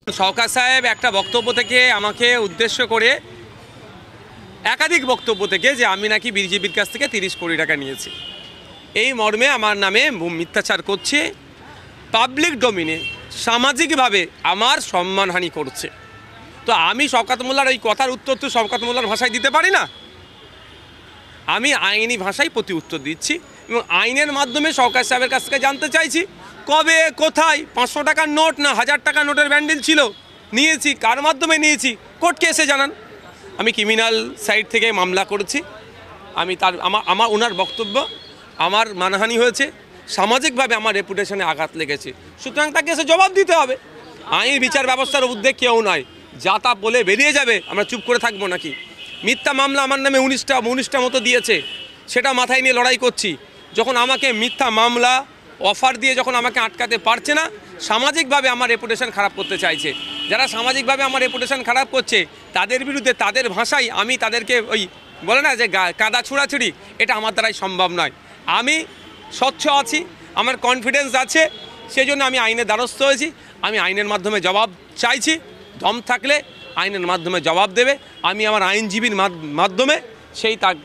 সরকার সাহেব একটা বক্তব্য থেকে আমাকে উদ্দেশ্য করে একাধিক বক্তব্য থেকে যে আমি নাকি বিজেপির কাছ থেকে 30 কোটি টাকা নিয়েছি, এই মর্মে আমার নামে মিথ্যাচার করছে, পাবলিক ডোমিনে সামাজিকভাবে আমার সম্মানহানি করছে। তো আমি শওকত মোল্লার ওই কথার উত্তর তো শওকত মোল্লার ভাষায় দিতে পারি না, আমি আইনি ভাষায় প্রতি উত্তর দিচ্ছি এবং আইনের মাধ্যমে সরকার সাহেবের কাছ থেকে জানতে চাইছি কবে কোথায় 500 টাকার নোট না 1000 টাকার নোটের ব্যান্ডেল ছিল, নিয়েছি কার মাধ্যমে নিয়েছি, কোর্টকে এসে জানান। আমি ক্রিমিনাল সাইড থেকে মামলা করেছি, আমি তার আমার ওনার বক্তব্য আমার মানহানি হয়েছে, সামাজিকভাবে আমার রেপুটেশনে আঘাত লেগেছে, সুতরাং তাকে এসে জবাব দিতে হবে। আইন বিচার ব্যবস্থার উদ্যোগ কেউ নয়, যা তা বলে বেরিয়ে যাবে আমরা চুপ করে থাকবো নাকি? মিথ্যা মামলা আমার নামে 19টা মতো দিয়েছে, সেটা মাথায় নিয়ে লড়াই করছি। যখন আমাকে মিথ্যা মামলা অফার দিয়ে যখন আমাকে আটকাতে পারছে না, সামাজিকভাবে আমার রেপুটেশন খারাপ করতে চাইছে, যারা সামাজিকভাবে আমার রেপুটেশন খারাপ করছে তাদের বিরুদ্ধে তাদের ভাষায় আমি তাদেরকে ওই বলে না যে কাদা ছুড়াছুড়ি, এটা আমার দ্বারাই সম্ভব নয়। আমি স্বচ্ছ আছি, আমার কনফিডেন্স আছে, সেই জন্য আমি আইনের দ্বারস্থ হয়েছি। আমি আইনের মাধ্যমে জবাব চাইছি, দম থাকলে আইনের মাধ্যমে জবাব দেবে। আমি আমার আইনজীবীর মাধ্যমে সেই তার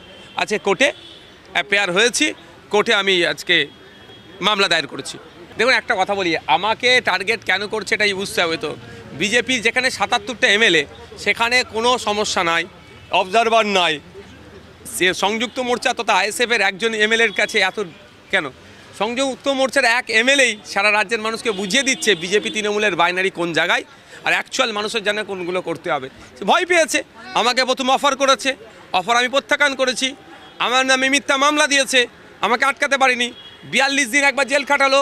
আছে কোর্টে অ্যাপেয়ার হয়েছি, কোর্টে আমি আজকে মামলা দায়ের করেছি। দেখুন একটা কথা বলি, আমাকে টার্গেট কেন করছে এটাই বুঝতে হবে। তো বিজেপির যেখানে 77টা এমএলএ, সেখানে কোনো সমস্যা নাই, অবজারভার নাই, সে সংযুক্ত মোর্চা তথা আইএসএফের একজন এমএলএর কাছে এত কেন? সংযুক্ত মোর্চার এক এমএলএই সারা রাজ্যের মানুষকে বুঝিয়ে দিচ্ছে বিজেপি তৃণমূলের বাইনারি কোন জায়গায়, আর অ্যাকচুয়াল মানুষের জন্য কোনগুলো করতে হবে। ভয় পেয়েছে, আমাকে প্রথম অফার করেছে, অফার আমি প্রত্যাখ্যান করেছি। আমার নামে মিথ্যা মামলা দিয়েছে, আমাকে আটকাতে পারিনি। 42 দিন একবার জেল খাটালো,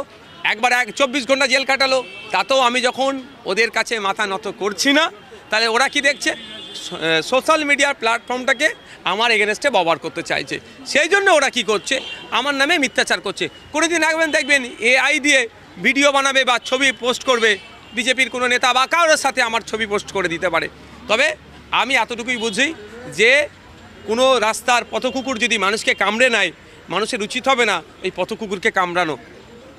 একবার 24 ঘন্টা জেল কাটালো। তাতেও আমি যখন ওদের কাছে মাথা নত করছি না, তাহলে ওরা কি দেখছে? সোশ্যাল মিডিয়ার প্ল্যাটফর্মটাকে আমার এগেনস্টে ব্যবহার করতে চাইছে। সেই জন্য ওরা কি করছে? আমার নামে মিথ্যাচার করছে। কোনোদিন দেখবেন এআই দিয়ে ভিডিও বানাবে বা ছবি পোস্ট করবে, বিজেপির কোনো নেতা বা কারোর সাথে আমার ছবি পোস্ট করে দিতে পারে। তবে আমি এতটুকুই বুঝি যে কোনো রাস্তার পথকুকুর যদি মানুষকে কামড়ে নেয়, মানুষের উচিত হবে না এই পথকুকুরকে কামড়ানো,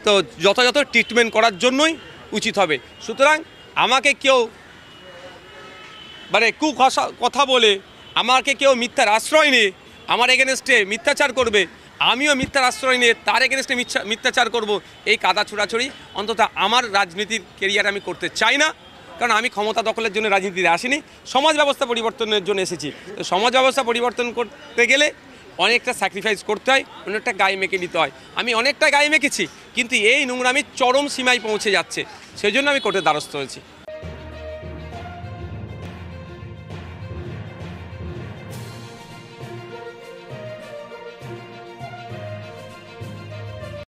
তো যথাযথ ট্রিটমেন্ট করার জন্যই উচিত হবে। সুতরাং আমাকে কেউ কথা বলে, আমাকে কেউ মিথ্যার আশ্রয় নিয়ে আমার এগেনস্টে মিথ্যাচার করবে, আমিও মিথ্যার আশ্রয় নিয়ে তার এগেনস্টে মিথ্যাচার করব, এই কাদা ছুড়াছুড়ি অন্তত আমার রাজনীতির কেরিয়ার আমি করতে চাই না। কারণ আমি ক্ষমতা দখলের জন্য রাজনীতিতে আসিনি, সমাজ ব্যবস্থা পরিবর্তনের জন্য এসেছি। তো সমাজ ব্যবস্থা পরিবর্তন করতে গেলে অনেকটা স্যাক্রিফাইস করতে হয়, অনেকটা গায়ে মেখে নিতে হয়। আমি অনেকটা গায়ে মেখেছি, কিন্তু এই নোংরামি চরম সীমায় পৌঁছে যাচ্ছে, সেই জন্য আমি কোর্টের দ্বারস্থ হয়েছি।